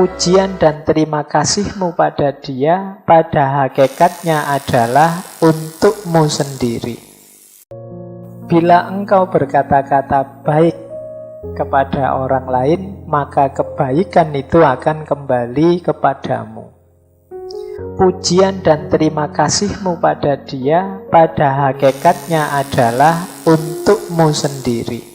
Pujian dan terima kasihmu pada dia pada hakikatnya adalah untukmu sendiri. Bila engkau berkata-kata baik kepada orang lain, maka kebaikan itu akan kembali kepadamu. Pujian dan terima kasihmu pada dia pada hakikatnya adalah untukmu sendiri.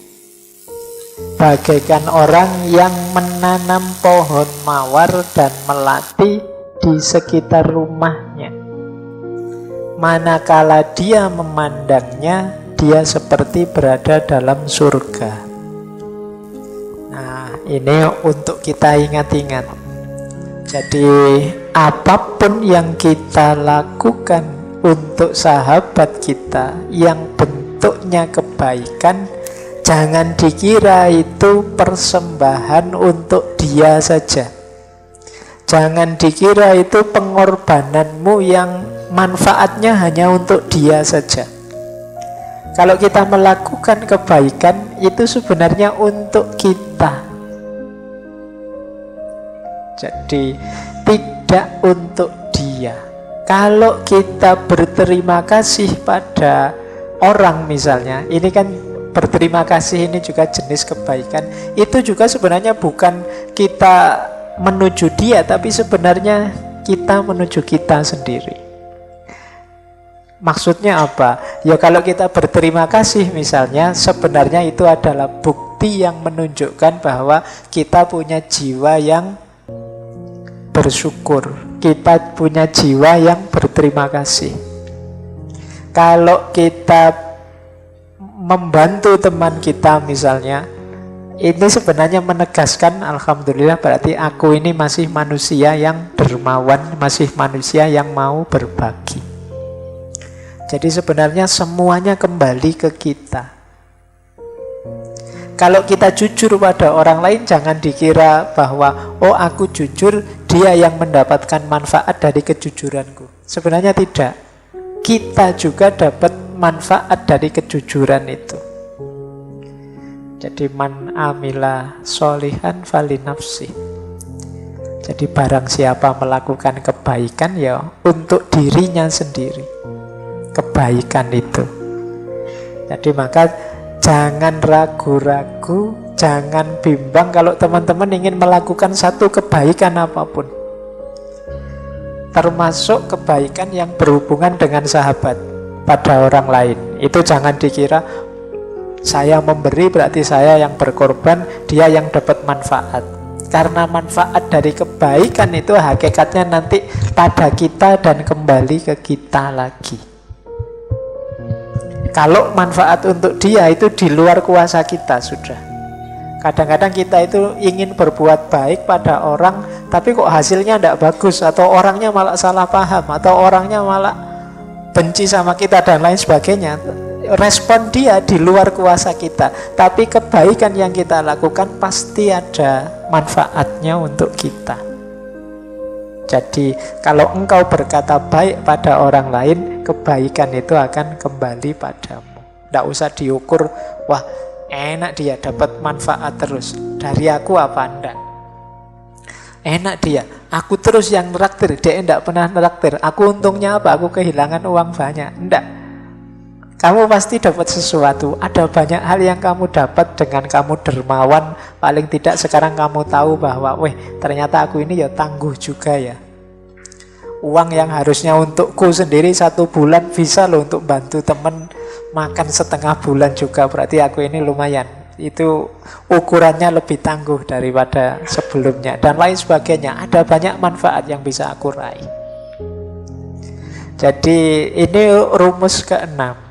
Bagaikan orang yang menanam pohon mawar dan melati di sekitar rumahnya. Manakala dia memandangnya, dia seperti berada dalam surga. Nah, ini untuk kita ingat-ingat. Jadi, apapun yang kita lakukan untuk sahabat kita yang bentuknya kebaikan, jangan dikira itu persembahan untuk dia saja. Jangan dikira itu pengorbananmu yang manfaatnya hanya untuk dia saja. Kalau kita melakukan kebaikan, itu sebenarnya untuk kita. Jadi, tidak untuk dia. Kalau kita berterima kasih pada orang misalnya, ini kan berterima kasih ini juga jenis kebaikan. Itu juga sebenarnya bukan kita menuju dia, tapi sebenarnya kita menuju kita sendiri. Maksudnya apa? Ya kalau kita berterima kasih misalnya, sebenarnya itu adalah bukti yang menunjukkan bahwa kita punya jiwa yang bersyukur. Kita punya jiwa yang berterima kasih. Kalau kita membantu teman kita misalnya, ini sebenarnya menegaskan alhamdulillah berarti aku ini masih manusia yang dermawan, masih manusia yang mau berbagi. Jadi sebenarnya semuanya kembali ke kita. Kalau kita jujur pada orang lain, jangan dikira bahwa oh aku jujur, dia yang mendapatkan manfaat dari kejujuranku. Sebenarnya tidak. Kita juga dapat manfaat dari kejujuran itu. Jadi man amila sholihan falinafsi. Jadi barang siapa melakukan kebaikan, ya untuk dirinya sendiri kebaikan itu. Jadi maka jangan ragu-ragu, jangan bimbang kalau teman-teman ingin melakukan satu kebaikan apapun, termasuk kebaikan yang berhubungan dengan sahabat pada orang lain. Itu jangan dikira saya memberi berarti saya yang berkorban, dia yang dapat manfaat. Karena manfaat dari kebaikan itu hakikatnya nanti pada kita dan kembali ke kita lagi. Kalau manfaat untuk dia itu di luar kuasa kita sudah. Kadang-kadang kita itu ingin berbuat baik pada orang, tapi kok hasilnya tidak bagus, atau orangnya malah salah paham, atau orangnya malah benci sama kita dan lain sebagainya. Respon dia di luar kuasa kita, tapi kebaikan yang kita lakukan pasti ada manfaatnya untuk kita. Jadi kalau engkau berkata baik pada orang lain, kebaikan itu akan kembali padamu. Tidak usah diukur, wah enak dia dapat manfaat terus, dari aku apa enggak. Enak dia, aku terus yang neraktir, dia tidak pernah neraktir. Aku untungnya apa? Aku kehilangan uang banyak. Enggak. Kamu pasti dapat sesuatu. Ada banyak hal yang kamu dapat dengan kamu dermawan. Paling tidak sekarang kamu tahu bahwa ternyata aku ini ya tangguh juga ya. Uang yang harusnya untukku sendiri 1 bulan bisa loh untuk bantu teman makan setengah bulan juga. Berarti aku ini lumayan. Itu ukurannya lebih tangguh daripada sebelumnya dan lain sebagainya. Ada banyak manfaat yang bisa aku raih. Jadi ini rumus ke-6.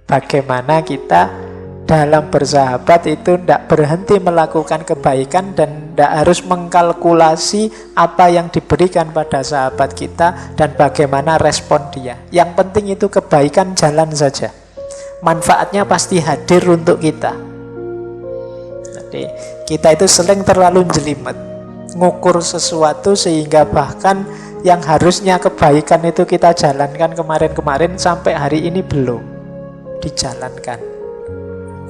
Bagaimana kita dalam bersahabat itu tidak berhenti melakukan kebaikan dan tidak harus mengkalkulasi apa yang diberikan pada sahabat kita dan bagaimana respon dia. Yang penting itu kebaikan jalan saja. Manfaatnya pasti hadir untuk kita. Jadi kita itu sering terlalu jelimet, ngukur sesuatu sehingga bahkan yang harusnya kebaikan itu kita jalankan kemarin-kemarin sampai hari ini belum dijalankan.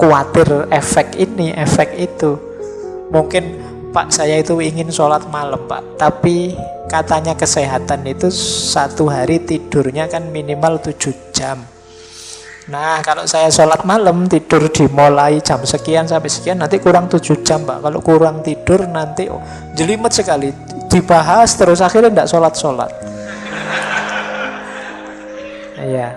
Kuatir efek ini, efek itu. Mungkin Pak, saya itu ingin sholat malam Pak, tapi katanya kesehatan itu satu hari tidurnya kan minimal 7 jam. Nah, kalau saya sholat malam, tidur dimulai jam sekian sampai sekian, nanti kurang 7 jam Pak. Kalau kurang tidur nanti jelimet sekali. Dibahas terus akhirnya tidak sholat-sholat. Iya.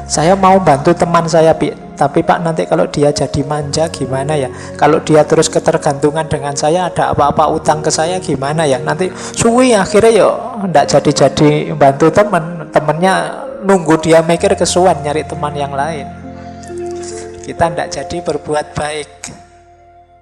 Saya mau bantu teman saya, tapi Pak nanti kalau dia jadi manja gimana ya? Kalau dia terus ketergantungan dengan saya, ada apa-apa utang ke saya gimana ya? Nanti suwi akhirnya ya tidak jadi-jadi bantu temennya nunggu dia mikir kesuwan nyari teman yang lain. Kita tidak jadi berbuat baik.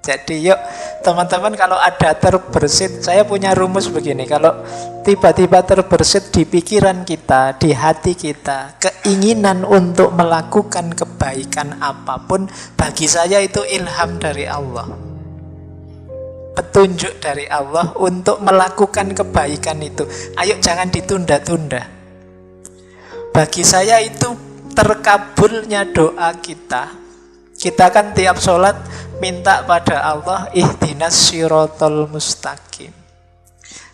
Jadi yuk teman-teman, kalau ada terbersit, saya punya rumus begini, kalau tiba-tiba terbersit di pikiran kita, di hati kita, keinginan untuk melakukan kebaikan apapun, bagi saya itu ilham dari Allah, petunjuk dari Allah untuk melakukan kebaikan itu. Ayo jangan ditunda-tunda. Bagi saya itu terkabulnya doa kita. Kita kan tiap sholat minta pada Allah, ihdinas sirotol mustaqim.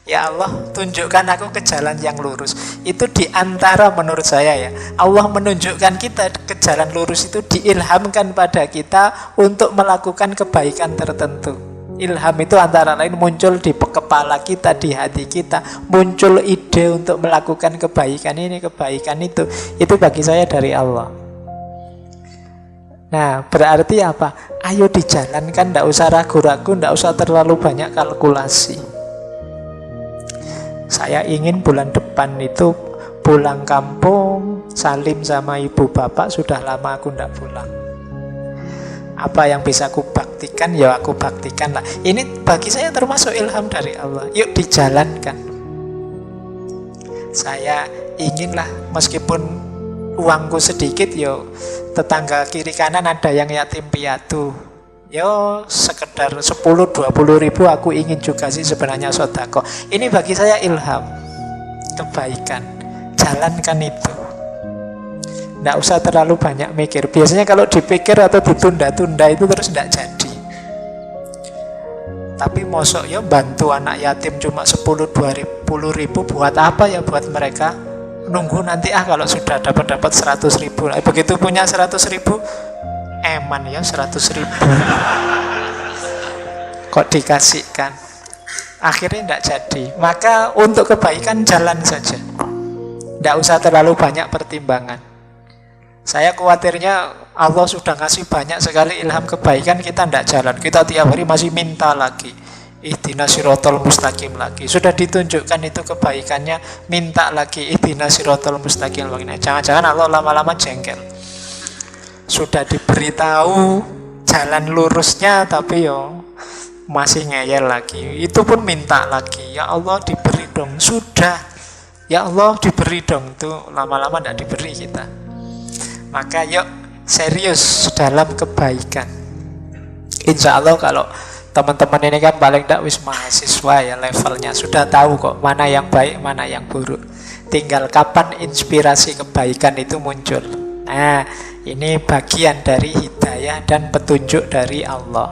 Ya Allah, tunjukkan aku ke jalan yang lurus. Itu diantara menurut saya ya, Allah menunjukkan kita ke jalan lurus itu diilhamkan pada kita untuk melakukan kebaikan tertentu. Ilham itu antara lain muncul di kepala kita, di hati kita, muncul ide untuk melakukan kebaikan ini, kebaikan itu. Itu bagi saya dari Allah. Nah, berarti apa? Ayo dijalankan, tidak usah ragu-ragu, tidak usah terlalu banyak kalkulasi. Saya ingin bulan depan itu pulang kampung, salim sama ibu bapak, sudah lama aku tidak pulang. Apa yang bisa aku baktikan, ya aku baktikan lah. Ini bagi saya termasuk ilham dari Allah. Yuk dijalankan. Saya inginlah meskipun uangku sedikit, yo tetangga kiri kanan ada yang yatim piatu, yo sekedar 10-20 ribu aku ingin juga sih sebenarnya sedekah. Ini bagi saya ilham kebaikan. Jalankan itu. Tidak usah terlalu banyak mikir. Biasanya kalau dipikir atau ditunda-tunda itu terus tidak jadi. Tapi mosok ya bantu anak yatim cuma 10-20 ribu buat apa ya buat mereka? Nunggu nanti kalau sudah dapat 100 ribu. Begitu punya 100 ribu, eman ya 100 ribu. Kok dikasihkan? Akhirnya tidak jadi. Maka untuk kebaikan jalan saja. Tidak usah terlalu banyak pertimbangan. Saya khawatirnya Allah sudah ngasih banyak sekali ilham kebaikan, kita tidak jalan. Kita tiap hari masih minta lagi. Ihdinas sirotol mustaqim lagi. Sudah ditunjukkan itu kebaikannya, minta lagi ihdinas sirotol mustaqim. Jangan-jangan Allah lama-lama jengkel. Sudah diberitahu jalan lurusnya, tapi yo masih ngeyel lagi. Itu pun minta lagi. Ya Allah diberi dong. Sudah. Ya Allah diberi dong. Itu lama-lama tidak diberi kita. Maka yuk serius dalam kebaikan. Insya Allah kalau teman-teman ini kan paling tidak wis mahasiswa ya, levelnya sudah tahu kok mana yang baik, mana yang buruk. Tinggal kapan inspirasi kebaikan itu muncul. Nah, ini bagian dari hidayah dan petunjuk dari Allah.